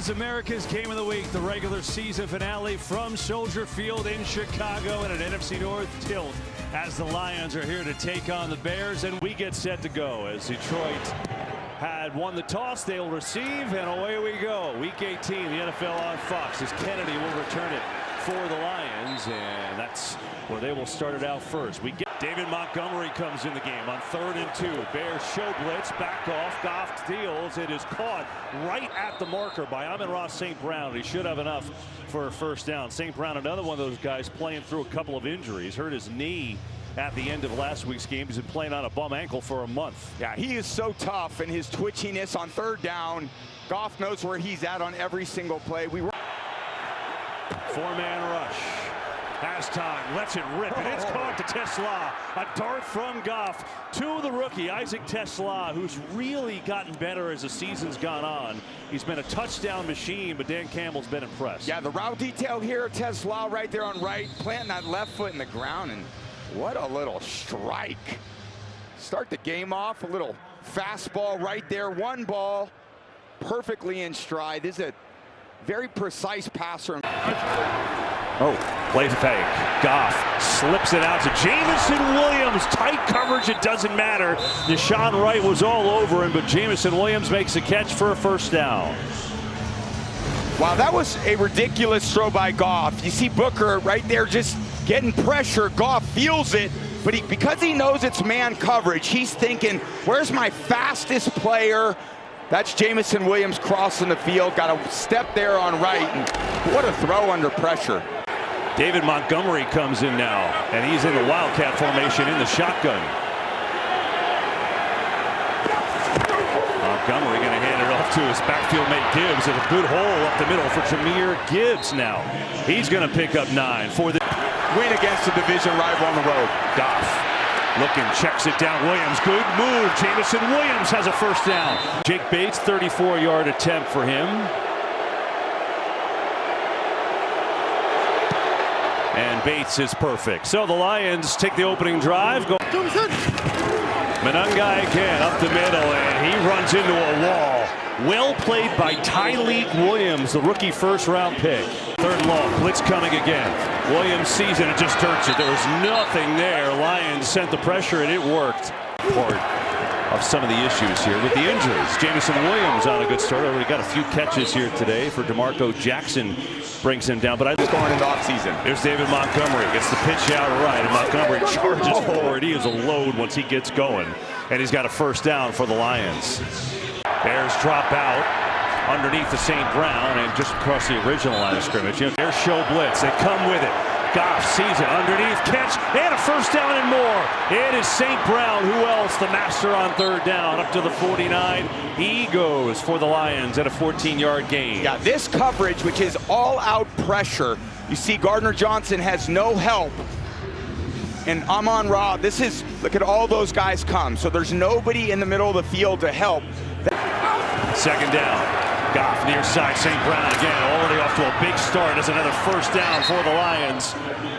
is America's Game of the Week, the regular season finale from Soldier Field in Chicago in an NFC North tilt as the Lions are here to take on the Bears, and we get set to go as Detroit had won the toss. They'll receive, and away we go. Week 18, the NFL on Fox, as Kennedy will return it for the Lions, and that's where they will start it out first. We get David Montgomery comes in the game on 3rd and 2. Bears show blitz, back off. Goff deals. It is caught right at the marker by Amon-Ra St. Brown. He should have enough for a first down. St. Brown, another one of those guys playing through a couple of injuries. Hurt his knee at the end of last week's game. He's been playing on a bum ankle for a month. Yeah, he is so tough, and his twitchiness on 3rd down. Goff knows where he's at on every single play. Four-man rush. Has time, lets it rip, and it's caught to Tesla. A dart from Goff to the rookie, Isaac Tesla, who's really gotten better as the season's gone on. He's been a touchdown machine, but Dan Campbell's been impressed. Yeah, the route detail here, Tesla right there on right, planting that left foot in the ground, and what a little strike. Start the game off, a little fastball right there, one ball, perfectly in stride. This is a very precise passer. Oh, play fake. Goff slips it out to Jameson Williams. Tight coverage, it doesn't matter. Deshaun Wright was all over him, but Jameson Williams makes a catch for a first down. Wow, that was a ridiculous throw by Goff. You see Booker right there just getting pressure. Goff feels it, but because he knows it's man coverage, he's thinking, where's my fastest player? That's Jameson Williams crossing the field. Got a step there on right. And what a throw under pressure. David Montgomery comes in now, and he's in the Wildcat formation in the shotgun. Montgomery going to hand it off to his backfield mate Gibbs, and a good hole up the middle for Jahmyr Gibbs now. He's going to pick up 9 for the win against the division rival on the road. Goff looking, checks it down. Williams, good move. Jameson Williams has a first down. Jake Bates, 34-yard attempt for him. And Bates is perfect. So the Lions take the opening drive. Monangai again up the middle, and he runs into a wall. Well played by Tyleek Williams, the rookie first-round pick. 3rd and long, blitz coming again. Williams sees it and just dirts it. There was nothing there. Lions sent the pressure, and it worked. Part of some of the issues here with the injuries. Jameson Williams on a good start. Already got a few catches here today for DeMarco Jackson. Brings him down, but I just going into offseason. There's David Montgomery, gets the pitch out right, and Montgomery charges forward. He is a load once he gets going, and he's got a first down for the Lions. Bears drop out underneath the St. Brown and just across the original line of scrimmage. Bears show blitz. They come with it. Goff sees it underneath, catch, and a first down and more. It is St. Brown. Who else? The master on 3rd down, up to the 49. He goes for the Lions at a 14-yard gain. Yeah, this coverage, which is all-out pressure. You see Gardner Johnson has no help. And Amon-Ra, this is, look at all those guys come. So there's nobody in the middle of the field to help. 2nd down. Goff near side, St. Brown again, already off to a big start. That's another first down for the Lions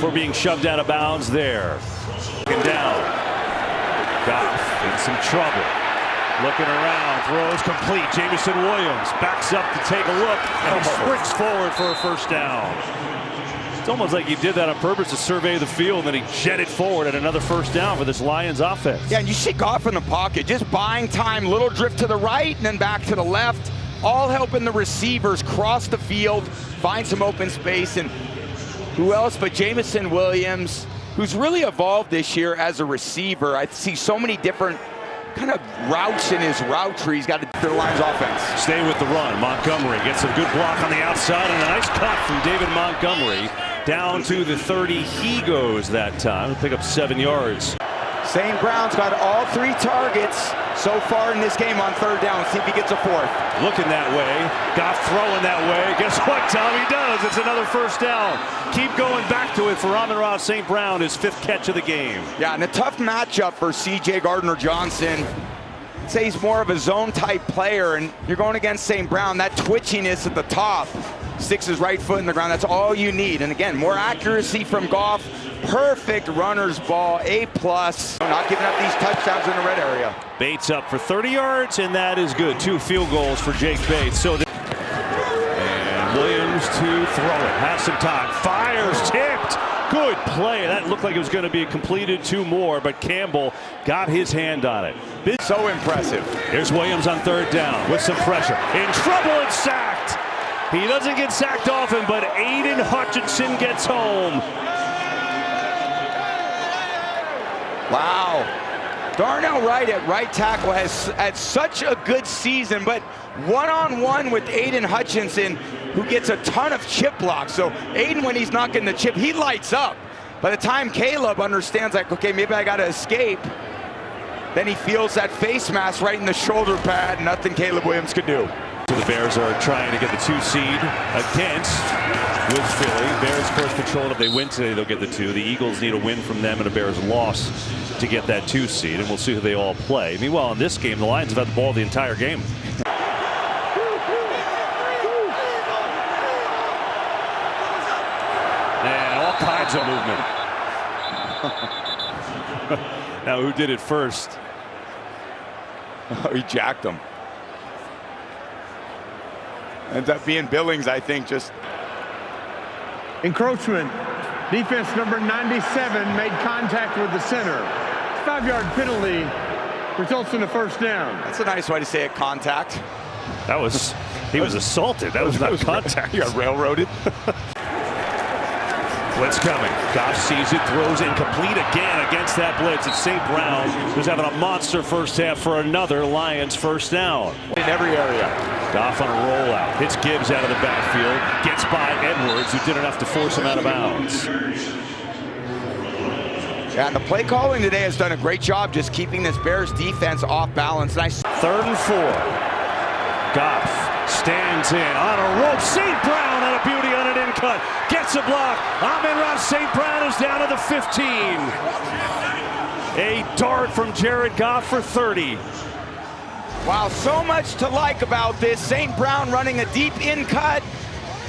for being shoved out of bounds there. 2nd down. Goff in some trouble. Looking around, throws complete. Jameson Williams backs up to take a look, and he sprints forward for a first down. It's almost like he did that on purpose to survey the field, and then he jetted forward at another first down for this Lions offense. Yeah, and you see Goff in the pocket, just buying time, little drift to the right and then back to the left, all helping the receivers cross the field, find some open space, and who else but Jameson Williams, who's really evolved this year as a receiver. I see so many different kind of routes in his route tree. He's got the Lions offense. Stay with the run. Montgomery gets a good block on the outside, and a nice cut from David Montgomery. Down to the 30 he goes that time. Pick up 7 yards. St. Brown's got all 3 targets so far in this game on 3rd down. See if he gets a 4th. Looking that way. Goff throwing that way. Guess what, Tom? He does. It's another first down. Keep going back to it for Amon-Ra St. Brown, his 5th catch of the game. Yeah, and a tough matchup for C.J. Gardner-Johnson. I'd say he's more of a zone-type player, and you're going against St. Brown. That twitchiness at the top sticks his right foot in the ground. That's all you need. And again, more accuracy from Goff. Perfect runner's ball, A+. Not giving up these touchdowns in the red area. Bates up for 30 yards, and that is good. 2 field goals for Jake Bates. So goes to throw it. Has some time. Fires. Tipped. Good play. That looked like it was going to be completed. 2 more, but Campbell got his hand on it. So impressive. Here's Williams on 3rd down with some pressure. In trouble and sacked. He doesn't get sacked often, but Aiden Hutchinson gets home. Wow. Darnell Wright at right tackle has had such a good season, but one-on-one with Aiden Hutchinson, who gets a ton of chip blocks. So Aiden, when he's not getting the chip, he lights up. By the time Caleb understands, like, okay, maybe I got to escape, then he feels that face mask right in the shoulder pad. Nothing Caleb Williams could do. So the Bears are trying to get the 2 seed against with Philly. Bears, of course, control it. If they win today, they'll get the 2. The Eagles need a win from them and a Bears loss to get that 2 seed, and we'll see who they all play. Meanwhile, in this game, the Lions have had the ball the entire game. And all kinds of movement. Now, who did it first? Oh, he jacked him. Ends up being Billings, I think, just. Encroachment. Defense number 97 made contact with the center. 5-yard penalty results in a 1st down. That's a nice way to say it, contact. That was, he was assaulted. That was not contact. He got railroaded. Blitz coming. Goff sees it, throws incomplete again against that blitz. It's St. Brown, who's having a monster first half for another Lions 1st down. In every area. Goff on a rollout. Hits Gibbs out of the backfield. Gets by Edwards, who did enough to force him out of bounds. Yeah, and the play calling today has done a great job just keeping this Bears defense off balance. Nice. 3rd and 4. Goff stands in on a rope. St. Brown on a beauty on an in cut. Gets a block. Amon-Ra St. Brown is down to the 15. A dart from Jared Goff for 30. Wow, so much to like about this. St. Brown running a deep in cut,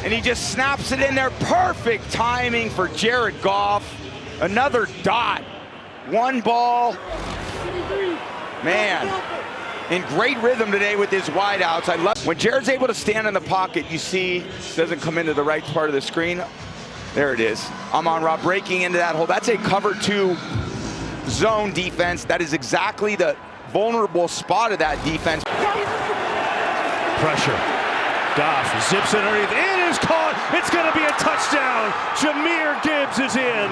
and he just snaps it in there. Perfect timing for Jared Goff. Another dot. 1 ball. Man, in great rhythm today with his wideouts. I love when Jared's able to stand in the pocket. You see, doesn't come into the right part of the screen. There it is. Amon-Ra breaking into that hole. That's a cover 2 zone defense. That is exactly the vulnerable spot of that defense. Pressure. Goff zips it underneath. It is caught. It's going to be a touchdown. Jahmyr Gibbs is in.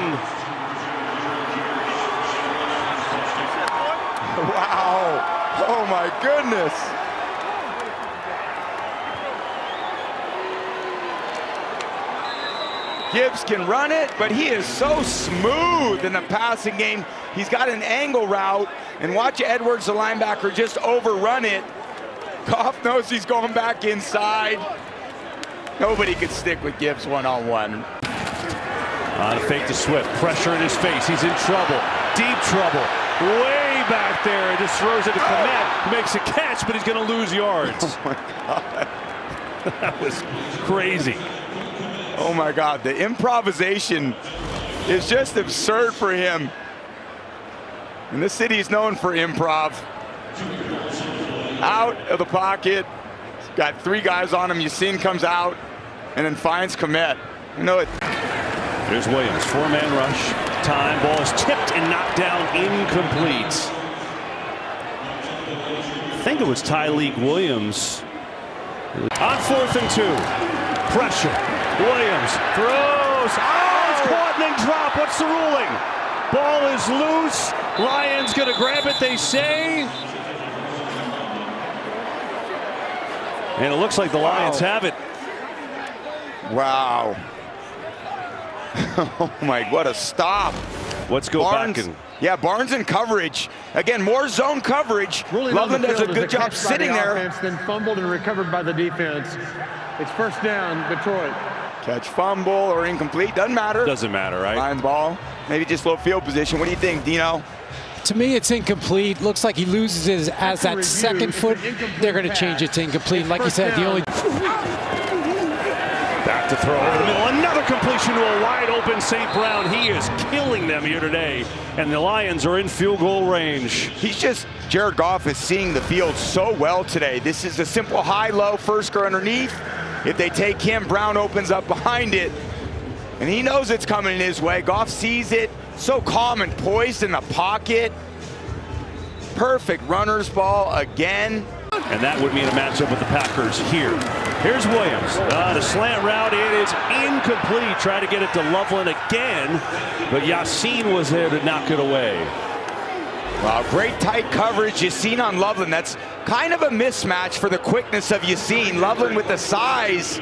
Wow. Oh my goodness. Gibbs can run it, but he is so smooth in the passing game. He's got an angle route, and watch Edwards, the linebacker, just overrun it. Goff knows he's going back inside. Nobody could stick with Gibbs one-on-one. On a fake to Swift, pressure in his face. He's in trouble, deep trouble. Way back there, just throws it to Komet. He makes a catch, but he's going to lose yards. Oh my God. That was crazy. Oh my God, the improvisation is just absurd for him. And this city is known for improv. Out of the pocket, got 3 guys on him. Yasin comes out and then finds Komet. You know it. There's Williams, 4-man rush. Time, ball is tipped and knocked down, incomplete. I think it was Tyleik Williams. On 4th and 2. Pressure. Williams throws. Oh, it's caught and then dropped. What's the ruling? Ball is loose. Lions gonna grab it, they say. And it looks like the Lions have it. Wow. Oh my, what a stop. Let's go Barnes, back and. Yeah, Barnes in coverage. Again, more zone coverage. Loveland does a good job sitting there. Offense, then fumbled and recovered by the defense. It's 1st down, Detroit. Catch, fumble, or incomplete, doesn't matter. Doesn't matter, right? Lions ball, maybe just low field position. What do you think, Dino? To me, it's incomplete. Looks like he loses it as that 2nd foot. They're going to change it to incomplete. Like you said, the only. Back to throw over the middle. Another completion to a wide open St. Brown. He is killing them here today. And the Lions are in field goal range. Jared Goff is seeing the field so well today. This is a simple high-low, first go underneath. If they take him, Brown opens up behind it, and he knows it's coming his way. Goff sees it, so calm and poised in the pocket. Perfect runner's ball again. And that would mean a matchup with the Packers here. Here's Williams. The slant route, it is incomplete. Try to get it to Loveland again, but Yassine was there to knock it away. Wow, great tight coverage. Yassine on Loveland. That's kind of a mismatch for the quickness of Yassine. Loveland with the size,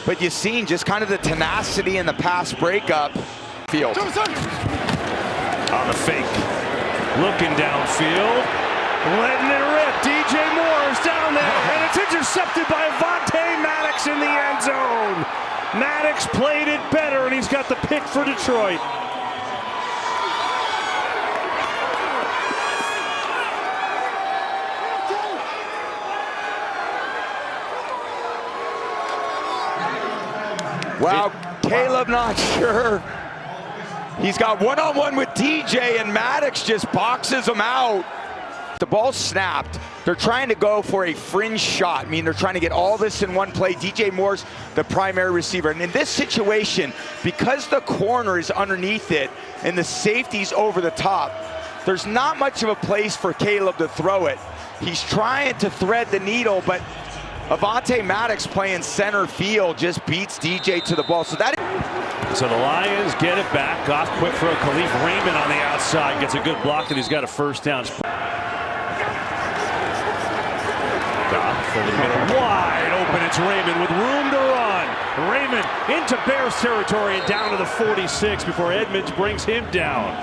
but Yassine just kind of the tenacity in the pass breakup. Field. On the fake. Looking downfield. Letting it rip. DJ Moore is down there, and it's intercepted by Avonte Maddox in the end zone. Maddox played it better, and he's got the pick for Detroit. Wow, Caleb not sure. He's got one-on-one with DJ, and Maddox just boxes him out. The ball snapped. They're trying to go for a fringe shot. I mean, they're trying to get all this in one play. DJ Moore's the primary receiver. And in this situation, because the corner is underneath it and the safety's over the top, there's not much of a place for Caleb to throw it. He's trying to thread the needle, but Avonte Maddox playing center field just beats DJ to the ball. So the Lions get it back. Goff quick throw. Khalif Raymond on the outside gets a good block, and he's got a first down. Goff over the middle, wide open. It's Raymond with room to run. Raymond into Bears territory and down to the 46 before Edmonds brings him down.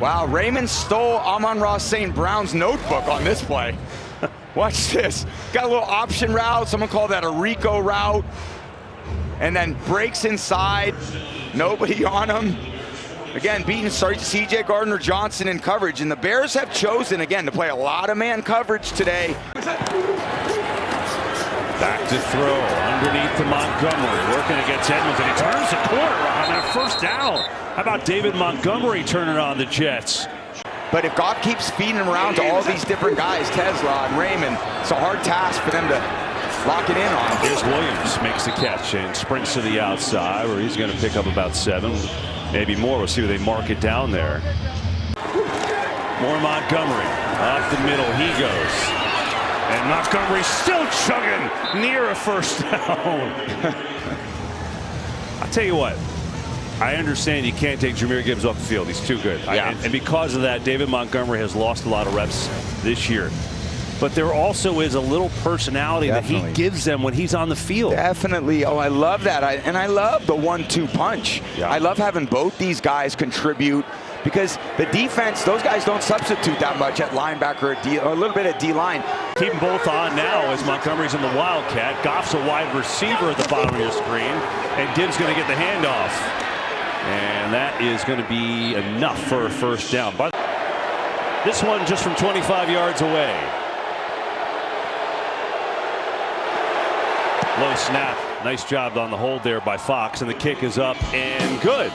Wow, Raymond stole Amon-Ra St. Brown's notebook on this play. Watch this. Got a little option route. Someone called that a Rico route. And then breaks inside. Nobody on him. Again, beating C.J. Gardner-Johnson in coverage. And the Bears have chosen, again, to play a lot of man coverage today. Back to throw. Underneath to Montgomery. Working against Edmonds. And he turns the corner on that first down. How about David Montgomery turning on the Jets? But if Goff keeps feeding him around to all these different guys, Tesla and Raymond, it's a hard task for them to lock it in on. Here's Williams, makes the catch and sprints to the outside, where he's going to pick up about 7, maybe more. We'll see where they mark it down there. More Montgomery. Off the middle he goes. And Montgomery still chugging near a first down. I'll tell you what. I understand you can't take Jahmyr Gibbs off the field. He's too good. Yeah. And because of that, David Montgomery has lost a lot of reps this year. But there also is a little personality that he gives them when he's on the field. Definitely. Oh, I love that. And I love the 1-2 punch. Yeah. I love having both these guys contribute, because the defense, those guys don't substitute that much at linebacker or a little bit at D-line. Keep them both on now as Montgomery's in the Wildcat. Goff's a wide receiver at the bottom of your screen, and Gibbs going to get the handoff. And that is going to be enough for a first down. But this one just from 25 yards away. Low snap. Nice job on the hold there by Fox. And the kick is up and good.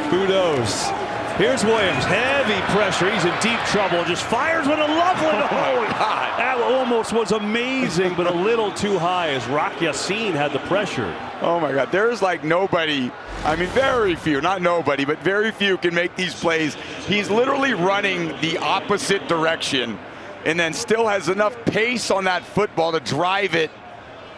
Who knows? Here's Williams. Heavy pressure. He's in deep trouble. Just fires with a Loveland. Oh, God. That almost was amazing, but a little too high as Rock Yassine had the pressure. Oh, my God. There's like nobody. I mean, very few, not nobody, but very few can make these plays. He's literally running the opposite direction and then still has enough pace on that football to drive it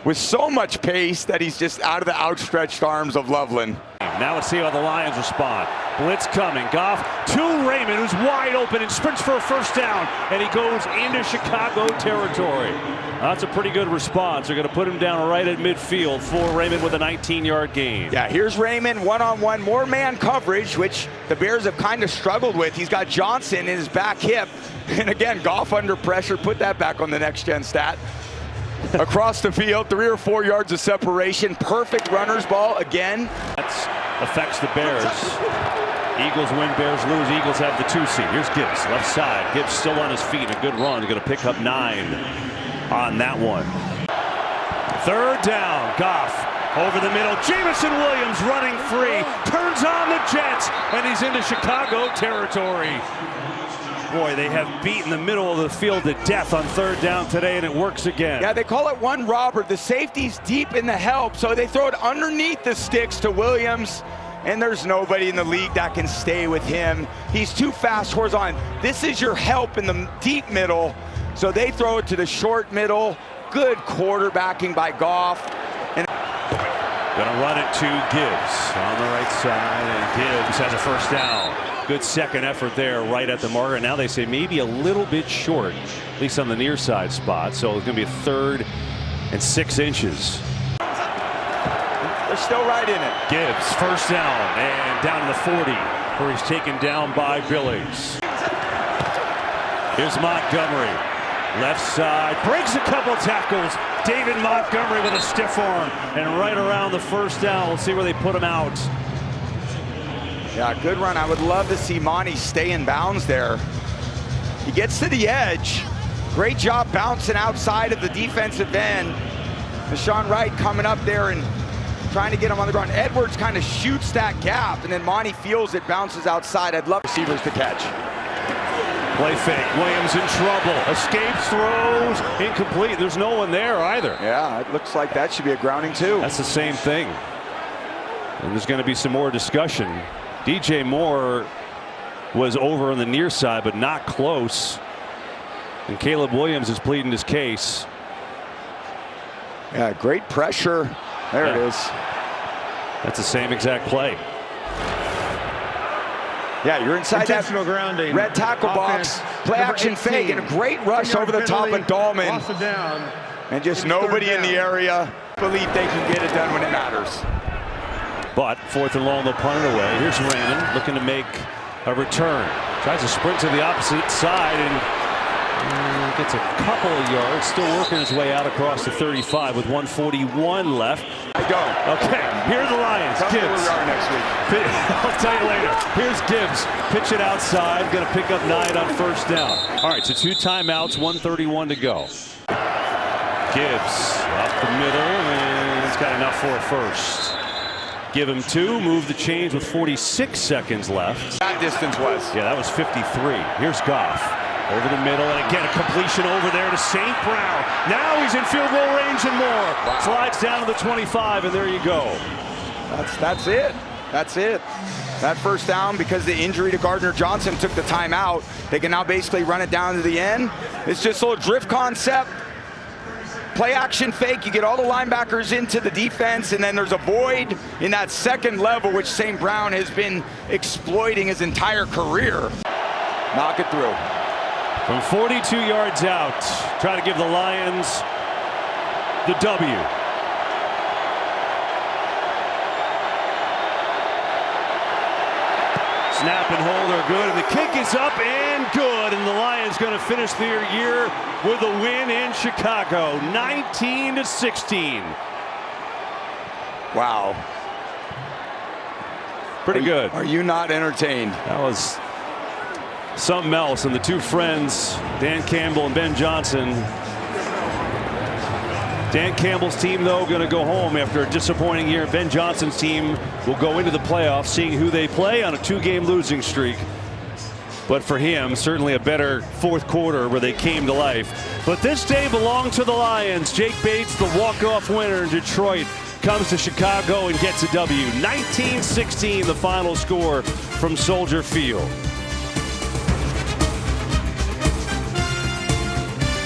with so much pace that he's just out of the outstretched arms of Loveland. Now let's see how the Lions respond. Blitz coming. Goff to Raymond, who's wide open and sprints for a first down, and he goes into Chicago territory. That's a pretty good response. They're going to put him down right at midfield for Raymond with a 19-yard gain. Yeah, here's Raymond one-on-one, more man coverage, which the Bears have kind of struggled with. He's got Johnson in his back hip, and again, Goff under pressure. Put that back on the next-gen stat. Across the field, 3 or 4 yards of separation. Perfect runner's ball again. That affects the Bears. Eagles win, Bears lose. Eagles have the 2 seed. Here's Gibbs, left side. Gibbs still on his feet. A good run. He's going to pick up 9 on that one. 3rd down. Goff over the middle. Jameson Williams running free. Turns on the Jets, and he's into Chicago territory. Boy, they have beaten the middle of the field to death on third down today, and it works again. Yeah, they call it one robber. The safety's deep in the help, so they throw it underneath the sticks to Williams, and there's nobody in the league that can stay with him. He's too fast horizontal. This is your help in the deep middle, so they throw it to the short middle. Good quarterbacking by Goff. And gonna run it to Gibbs on the right side, and Gibbs has a first down. Good second effort there right at the marker. Now they say maybe a little bit short, at least on the near side spot. So it's gonna be a 3rd and 6 inches. they're still right in it. Gibbs, first down, and down to the 40, where he's taken down by Billings. Here's Montgomery, left side, breaks a couple tackles. David Montgomery with a stiff arm, and right around the first down. We'll see where they put him out. Yeah, good run. I would love to see Monty stay in bounds there. He gets to the edge. Great job bouncing outside of the defensive end. Deshaun Wright coming up there and trying to get him on the ground. Edwards kind of shoots that gap, and then Monty feels it, bounces outside. I'd love receivers to catch. Play fake, Williams in trouble. Escapes, throws, incomplete. There's no one there either. Yeah, it looks like that should be a grounding too. That's the same thing. And there's going to be some more discussion. DJ Moore was over on the near side, but not close. And Caleb Williams is pleading his case. Yeah, great pressure. There it is. That's the same exact play. Yeah, you're inside that grounding. red tackle box. Play action fake and a great rush over the top of Dahlman. And just nobody in the area. Believe they can get it done when it matters. But 4th and long, they'll punt it away. Here's Raymond looking to make a return. Tries to sprint to the opposite side and gets a couple of yards. Still working his way out across the 35 with 1:41 left. I go. Okay, here are the Lions. Tell me Gibbs. where we are next week. I'll tell you later. Here's Gibbs. Pitch it outside. Going to pick up 9 on first down. All right, so 2 timeouts, 1:31 to go. Gibbs up the middle, and it's got enough for a first. Give him 2, move the chains with 46 seconds left. That distance was. Yeah, that was 53. Here's Goff. Over the middle, and again, a completion over there to St. Brown. Now he's in field goal range and more. Wow. Slides down to the 25, and there you go. That's it. That's it. That first down, because the injury to Gardner Johnson took the timeout, they can now basically run it down to the end. It's just a little drift concept. Play action fake, you get all the linebackers into the defense, and then there's a void in that second level, which St. Brown has been exploiting his entire career. Knock it through. From 42 yards out, try to give the Lions the W. Snap and hold are good, and the kick is up and good, and the Lions going to finish their year with a win in Chicago, 19-16. Wow. Pretty good. Are you not entertained? That was something else, and the 2 friends, Dan Campbell and Ben Johnson. Dan Campbell's team, though, going to go home after a disappointing year. Ben Johnson's team will go into the playoffs, seeing who they play on a 2-game losing streak. But for him, certainly a better 4th quarter where they came to life. But this day belonged to the Lions. Jake Bates, the walk-off winner in Detroit, comes to Chicago and gets a W. 19-16, the final score from Soldier Field.